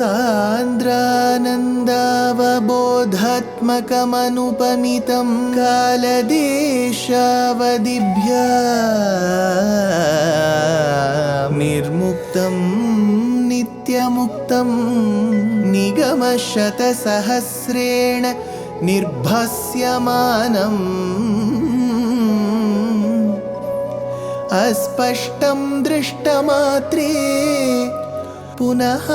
सान्द्रानन्दावबोधात्मकमनुपमितं कालदेशावदिभ्या निर्मुक्तं नित्यमुक्तं निगमशतसहस्रेण निर्भास्यमानम् अस्पष्टं दृष्टमात्रे पुनः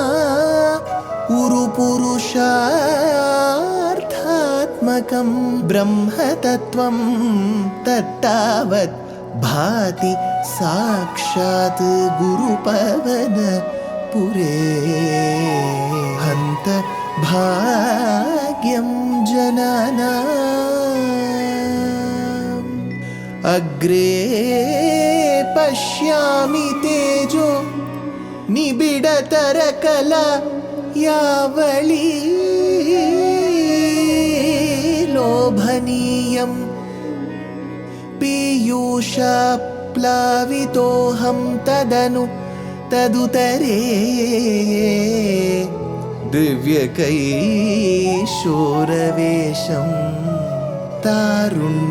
उरुपुरुषार्थात्मकं ब्रह्मतत्त्वं तत्तावत् भाति साक्षात् गुरुपवनपुरे हन्त भाग्यं जनानाम् अग्रे पश्यामि तेजो निबिडतरकला यावली लोभनीयं पीयूषाप्लावितोऽहं तदुतरे दिव्यकैशोरवेशं तारुण्यारम्भरम्यं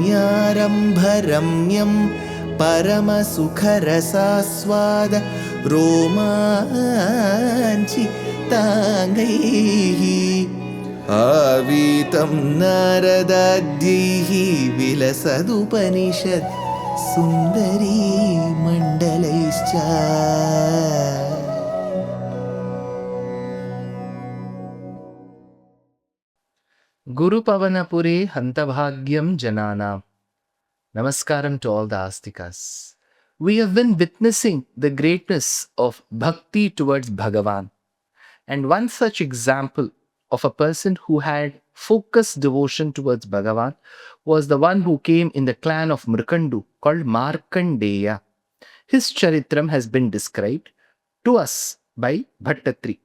परमसुखरसास्वाद रोमाञ्चिताङ्गैः आवीतं नारदाद्यैः विलसदुपनिषत् सुन्दरी मण्डलैश्च Gurupavanapure Hantabhagyam Jananam. Namaskaram to all the Astikas. We have been witnessing the greatness of bhakti towards Bhagavan. And one such example of a person who had focused devotion towards Bhagavan was the one who came in the clan of Mrikandu called Markandeya. His charitram has been described to us by Bhaṭṭatiri.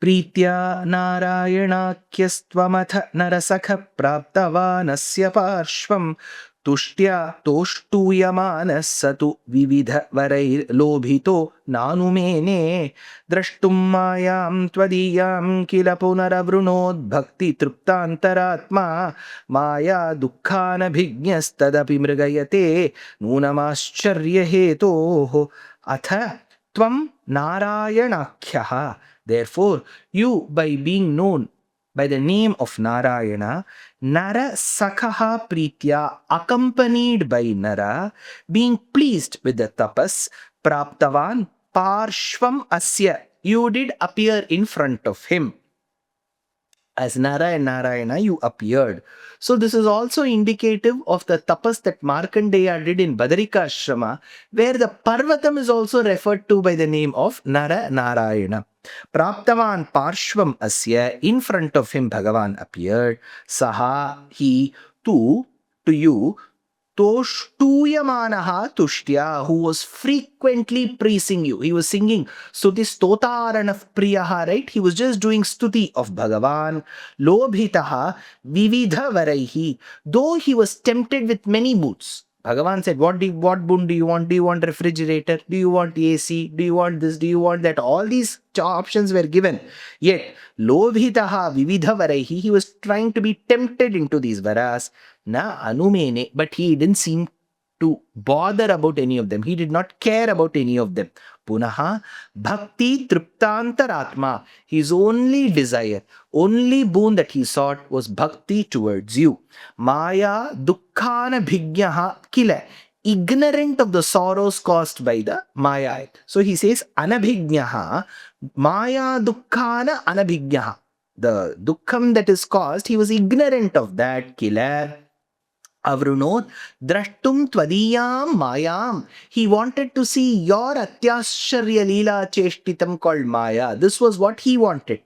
Pritya Nārāyaṇākyastvamath narasakha praptavanasya parshvam Tushtya toshtuyamanas satu vividha varair lobhito nanumene drashtum mayam tvadiyam kila punaravrunod bhakti truptantaratma maya dukkhana bhignyastadapi mrigayate nunamascharya hetoh atha tvam Nārāyaṇākyaha. Therefore, you, by being known by the name of Narayana, Nara Sakha Pritya, accompanied by Nara, being pleased with the tapas, Praptavan Parshvam Asya, you did appear in front of him. As Nara and Narayana, you appeared. So this is also indicative of the tapas that Markandeya did in Badarika Ashrama, where the Parvatam is also referred to by the name of Narayana. Praptavan Parshvam Asya, in front of him Bhagavan appeared. Saha, he, to you, Toshtuyamanaha Tushtya, who was frequently praising you. He was singing Stuti Stotaranaf Priyaha, right? He was just doing Stuti of Bhagavan. Lobhitaha Vividha Varaihi. Though he was tempted with many moods. Bhagavan said, what boon do you want? Do you want refrigerator? Do you want AC? Do you want this? Do you want that? All these options were given. Yet, Lobhitaha Vividha Varaihi, he was trying to be tempted into these varas. Na anumene, but he didn't seem to bother about any of them. He did not care about any of them. Punaha bhakti triptantaratma. His only desire, only boon that he sought was bhakti towards you. Maya dukkhana bhigyaha kila. Ignorant of the sorrows caused by the Maya. So he says anabhigyaha, Maya dukkhana anabhigyaha. The dukkham that is caused, he was ignorant of that. Kila. Avrunod drashtum tvadiyam mayam. He wanted to see your atyashcharya leela cheshtitam called Maya. This was what he wanted.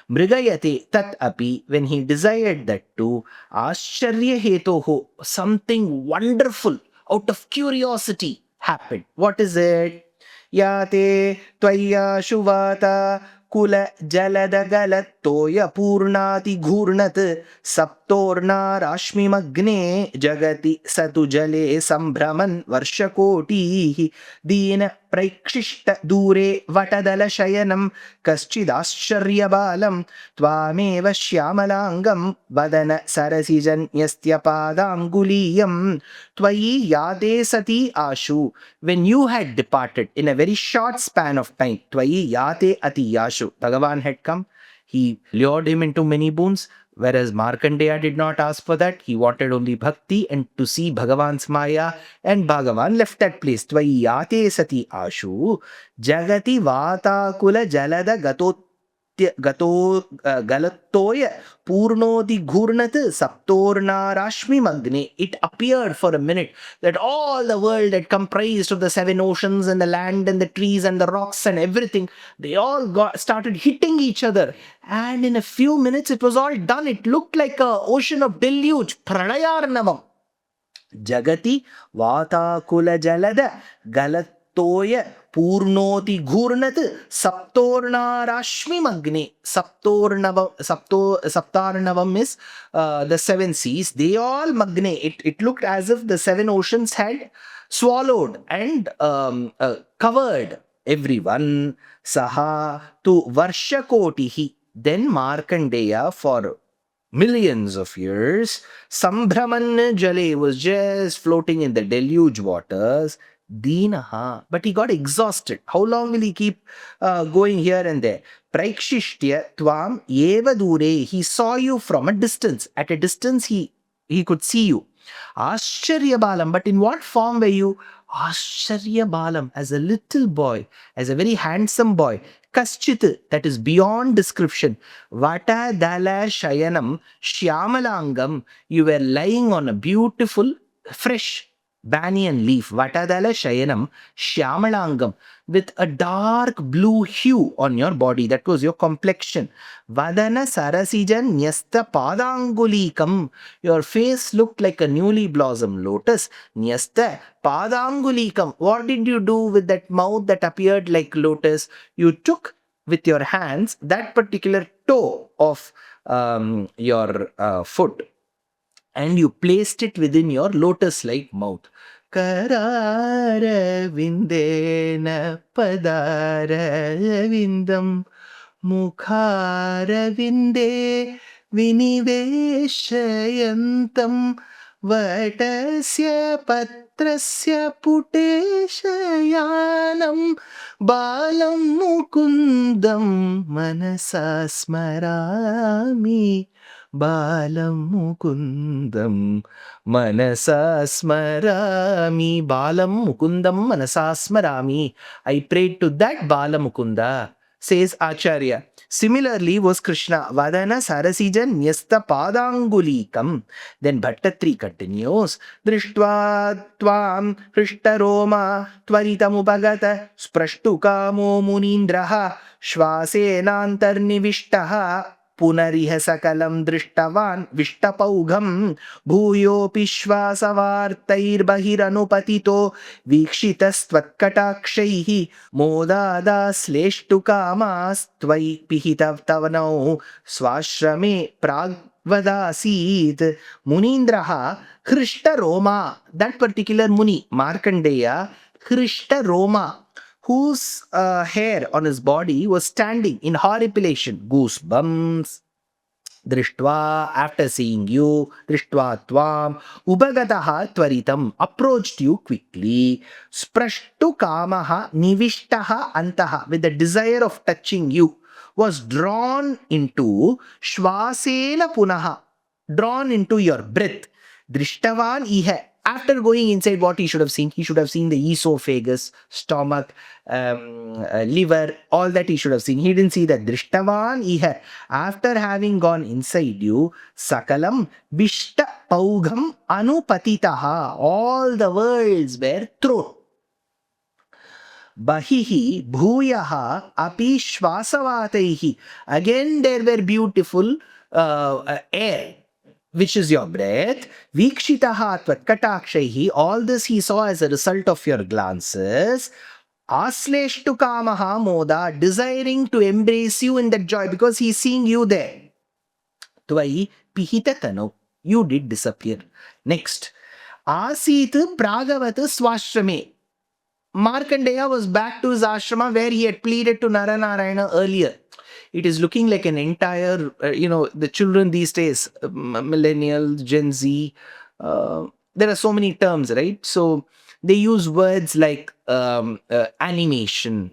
Mrigayate tat api, when he desired that too, ascharya hetoho, something wonderful out of curiosity happened. What is it? Yate tvaya shuvata kula jalada galat toya purnati ghurnat saptorna rashmimagne jagati satu jale sambhraman varshakoti dina प्रैक्षिष्ट दूरे वटदलशयनं कश्चिदाश्चर्यबालं त्वामेव श्यामलाङ्गं वदन सरसिजन्यस्त्यपादाङ्गुलीयं त्वयि याते सति आशु. When you had departed in a very short span of time, त्वयि याते अति आशु, Bhagavan had come. He lured him into many boons, whereas Markandeya did not ask for that. He wanted only bhakti and to see Bhagavan's Maya, and Bhagavan left that place. Tvayi yate sati ashu jagati vatakula jalada galattoya purnoti ghurnat saptorna rashmi magne. It appeared for a minute that all the world that comprised of the 7 oceans and the land and the trees and the rocks and everything, they all started hitting each other, and in a few minutes it was all done. It looked like a ocean of deluge, pralayarnavam. Jagati vatakula jalada galattoya purnoti ghurnat saptorna rashmi magne. Saptarnavam is the 7 seas. They all magne. It looked as if the 7 oceans had swallowed and covered everyone. Saha tu varshakotihi. Then Markandeya, for millions of years, Sambhraman Jale was just floating in the deluge waters. Dinaha. But he got exhausted. How long will he keep going here and there? Praikshishya tvam eva dure. He saw you from a distance. At a distance, he could see you. Ashcharya balam. But in what form were you? Ashcharya balam. As a little boy, as a very handsome boy. Kaschit, that is beyond description. Vata dala shayanam shyamalangam. You were lying on a beautiful, fresh banyan leaf. Vatadala shayanam shyamalangam, with a dark blue hue on your body. That was your complexion. Vadana sarasijan nyasta padangulikam. Your face looked like a newly blossomed lotus. Nyasta padangulikam. What did you do with that mouth that appeared like lotus? You took with your hands that particular toe of your foot, and you placed it within your lotus-like mouth. Karara vindena padara vindam mukhara vinde viniveshayantam vatasya patrasya puteshayanam balam mukundam manasa smarami. Balam mukundam manasa smarami. Balam mukundam manasa smarami. I prayed to that Balamukunda, says Acharya. Similarly was Krishna. Vadana sarasijan nyasta padangulikam. Then Bhaṭṭatiri continues. Drishtva tvam hristaroma tvaritamupagata sprashtukamo munindraha shvasenantarnivishtaha punariha sakalam drishtavan vishtapaugham bhuyopi shvasavartairbahiranupatito vikshitastvatkatakshaih modadas tvai pihitavtavanau swashrame pragvadasit. Munindraha Hrishta Roma. That particular Muni, Markandeya, Hrishta Roma, whose hair on his body was standing in horripilation, goosebumps. Drishtva, after seeing you, Drishtva tvam, Ubagataha tvaritam, approached you quickly. Sprashtu kamaha nivishtaha antaha, with the desire of touching you, was drawn into Shvasena punaha, drawn into your breath. Drishtavan iha. After going inside, what he should have seen? He should have seen the esophagus, stomach, liver, all that he should have seen. He didn't see that. Drishtavan iha. After having gone inside you, sakalam bishta paugham anupatitaha. All the worlds were thrown. Bahihi bhuyaha api shvasavataihi. Again there were beautiful air, which is your breath. Vikshitaha tvatkatakshahi. All this he saw as a result of your glances. Asleshtu kamaha moda, desiring to embrace you in that joy because he's seeing you there. Tvai pihita tano, you did disappear. Next, Asit pragavat swashrame. Markandeya was back to his ashrama where he had pleaded to Narayanayana earlier. It is looking like an entire, the children these days, millennials, Gen Z, there are so many terms, right? So they use words like animation.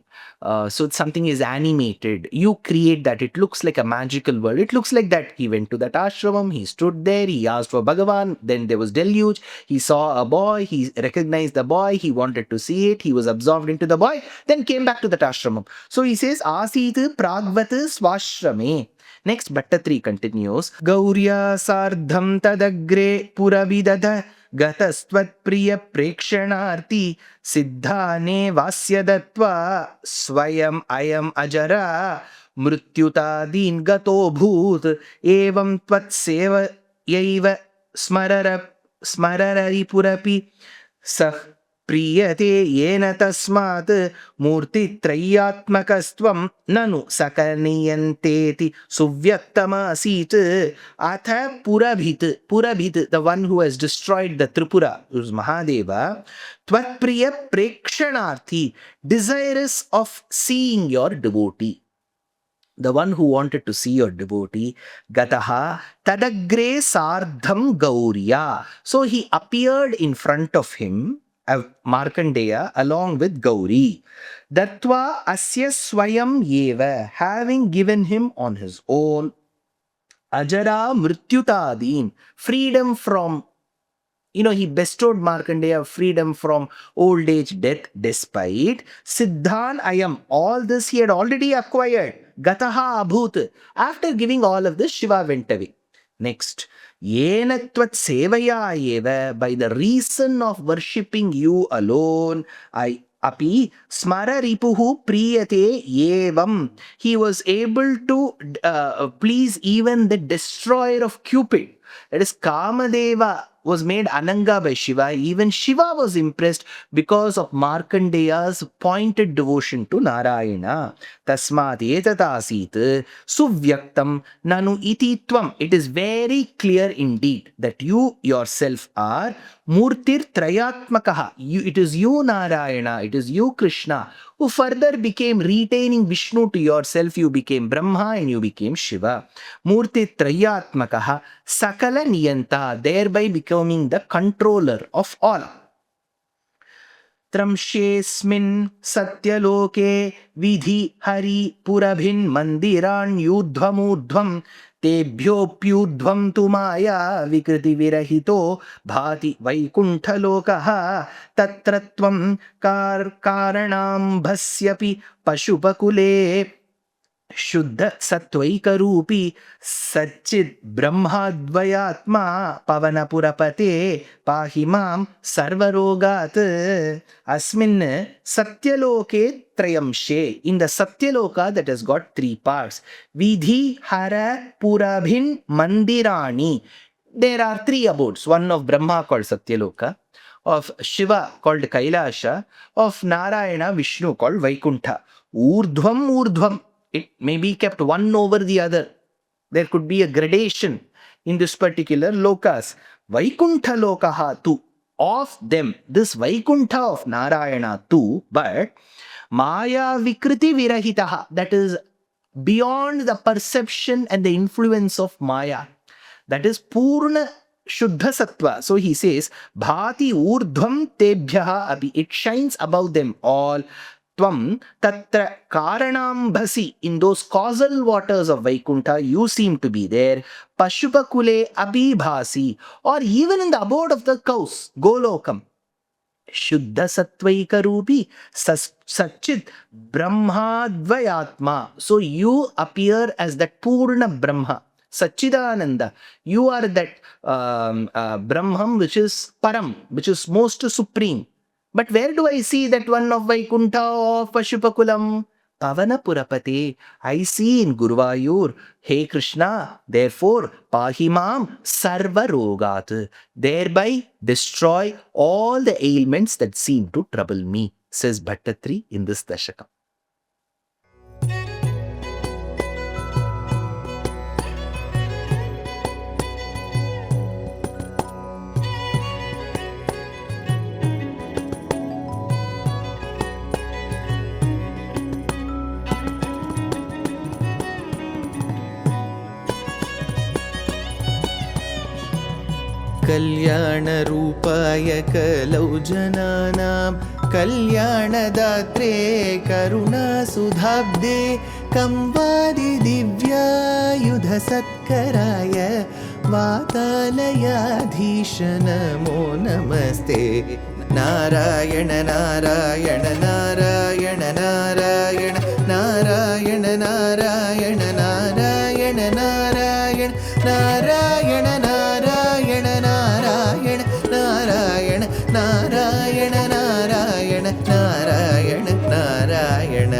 So something is animated. You create that. It looks like a magical world. It looks like that. He went to that ashramam. He stood there. He asked for Bhagavan. Then there was deluge. He saw a boy. He recognized the boy. He wanted to see it. He was absorbed into the boy. Then came back to that ashramam. So he says, Asit pragvat swashrame. Next, Bhaṭṭatiri continues. Gaurya sardham tadagre puravidada गतस्त्वत्प्रिय प्रेक्षणार्थी सिद्धाने वास्य दत्वा स्वयं अयम अजरा मृत्युतादीन गतो भूत एवं त्वत्सेवयैव स्मररिपुरपि सः प्रीयते येन तस्मात् मूर्तित्रयात्मकस्त्वं ननु सकनीयन्तेति सुव्यक्तमासीत् अथ पुरभित् the one who has destroyed the Tripura, who's Mahadeva, त्वत्प्रिय प्रेक्षणार्थी, desirous of seeing your devotee. The one who wanted to see your devotee, Gataha Tadagre Sardham Gauriya. So he appeared in front of him, Markandeya, along with Gauri. Dattva Asya Swayam Yeva, having given him on his own, Ajara Mrityutadin, freedom from, he bestowed Markandeya freedom from old age, death, despite Siddhan Ayam. All this he had already acquired. Gataha Abhut. After giving all of this, Shiva went away. Next, Yenatvat Sevaya Eva, by the reason of worshipping you alone, Api Smara Ripuhu Priyate Yevam. He was able to please even the destroyer of Cupid. That is, Kamadeva was made Ananga by Shiva. Even Shiva was impressed because of Markandeya's pointed devotion to Narayana. Tasmat etatasit suvyaktam nanu ititvam. It is very clear indeed that you yourself are Murtir Trayatmakaha. It is you, Narayana, it is you, Krishna, who further became retaining Vishnu to yourself. You became Brahma and you became Shiva. Murti Trayatmakaha Sakala Niyanta, thereby becoming the controller of all. Tramshesmin Satyaloke Vidhi Hari Purabhin Mandiran Yudhvamudhvam Tebhyopyudhvam Tumaya Vikriti Virahito Bhati Vaikunta Lokaha Tatratvam Karanam Bhasyapi Pashupakule Shuddha Sattvaikarupi Satchid Brahmadvayatma Pavanapurapate Pahimam Sarvarogat Asmin Satyaloke Trayamshe. In the Satyaloka that has got three parts. Vidhi Hara Purabhin Mandirani. There are three abodes. One of Brahma called Satyaloka, of Shiva called Kailasha, of Narayana Vishnu called Vaikunta. Urdhvam. It may be kept one over the other. There could be a gradation in this particular lokas. Vaikunta lokaha tu. Of them, this Vaikunta of Narayana too, but Maya Vikriti Virahitaha, that is beyond the perception and the influence of Maya. That is Purna Shuddha Sattva. So he says, Bhati Urdhvam Tebhyaha Abhi. It shines above them all. Tvam Tatra Karanam Bhasi. In those causal waters of Vaikunta, you seem to be there. Pashupakule Abhibhasi. Or even in the abode of the cows, Golokam. Shuddha Sattvaika Rupi Satchit Brahmadvayatma. So you appear as that Purna Brahma. Satchidananda. You are that Brahman which is Param, which is most supreme. But where do I see that one of Vaikunta of Pashupakulam? Pavanapurapate. I see in Guruvayur. Hey Krishna, therefore, Pahimam Sarvarogat. Thereby destroy all the ailments that seem to trouble me. says Bhaṭṭatiri in this Dashakam. कल्याणरूपाय कलौ जनानां कल्याणदात्रे करुणासुधाब्दे कंवादिदिव्यायुधसत्कराय वातालयाधीश नमो नमस्ते। नारायण नारायण नारायण नारायण नारायण नारायण नारायण नारायण नारायण नारायण नारायण नारायण नारायण नारायण नारायण नारायण